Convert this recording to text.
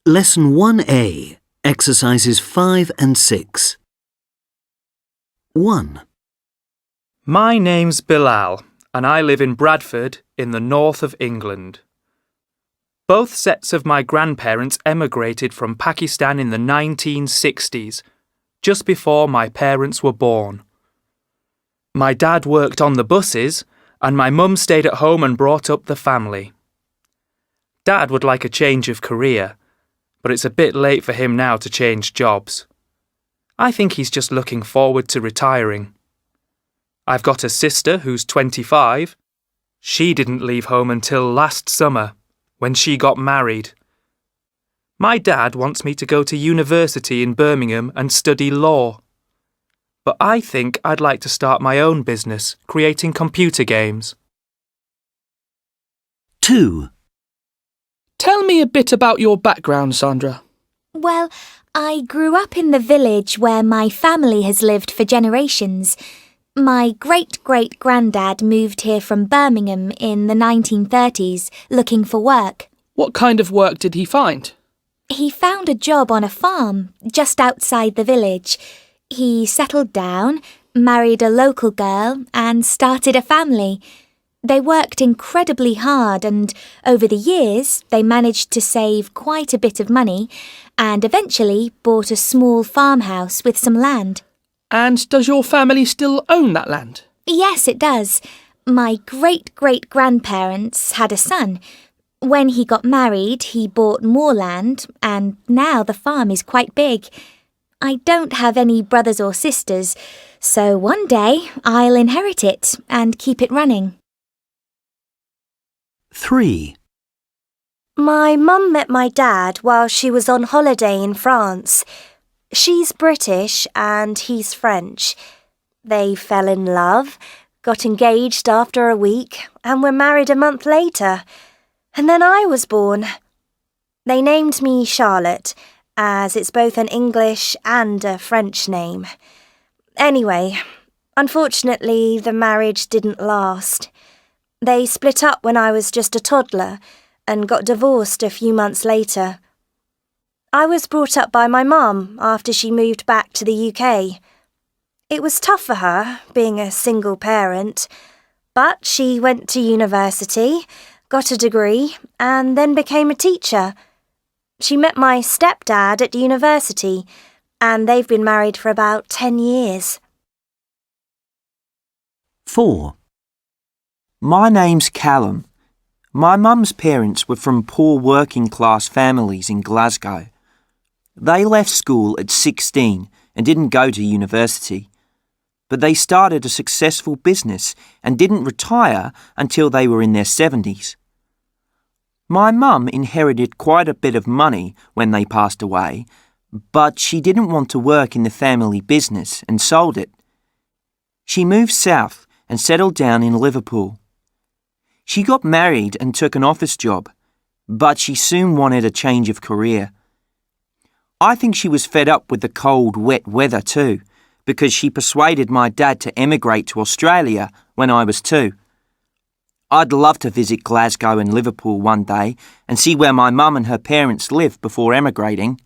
Lesson 1A, Exercises 5 and 6. 1. My name's Bilal, and I live in Bradford, in the north of England. Both sets of my grandparents emigrated from Pakistan in the 1960s, just before my parents were born. My dad worked on the buses, and my mum stayed at home and brought up the family. Dad would like a change of career, but it's a bit late for him now to change jobs. I think he's just looking forward to retiring. I've got a sister who's 25. She didn't leave home until last summer, when she got married. My dad wants me to go to university in Birmingham and study law. But I think I'd like to start my own business, creating computer games. 2. Tell me a bit about your background, Sandra. Well, I grew up in the village where my family has lived for generations. My great-great-granddad moved here from Birmingham in the 1930s looking for work. What kind of work did he find? He found a job on a farm just outside the village. He settled down, married a local girl and started a family. They worked incredibly hard and over the years they managed to save quite a bit of money and eventually bought a small farmhouse with some land. And does your family still own that land? Yes, it does. My great-great-grandparents had a son. When he got married, he bought more land, and now the farm is quite big. I don't have any brothers or sisters, so one day I'll inherit it and keep it running. 3. My mum met my dad while she was on holiday in France. She's British and he's French. They fell in love, got engaged after a week, and were married a month later. And then I was born. They named me Charlotte, as it's both an English and a French name. Anyway, unfortunately, the marriage didn't last. They split up when I was just a toddler and got divorced a few months later. I was brought up by my mum after she moved back to the UK. It was tough for her, being a single parent, but she went to university, got a degree, and then became a teacher. She met my stepdad at university, and they've been married for about 10 years. 4. My name's Callum. My mum's parents were from poor working-class families in Glasgow. They left school at 16 and didn't go to university, but they started a successful business and didn't retire until they were in their 70s. My mum inherited quite a bit of money when they passed away, but she didn't want to work in the family business and sold it. She moved south and settled down in Liverpool. She got married and took an office job, but she soon wanted a change of career. I think she was fed up with the cold, wet weather too, because she persuaded my dad to emigrate to Australia when I was 2. I'd love to visit Glasgow and Liverpool one day and see where my mum and her parents lived before emigrating.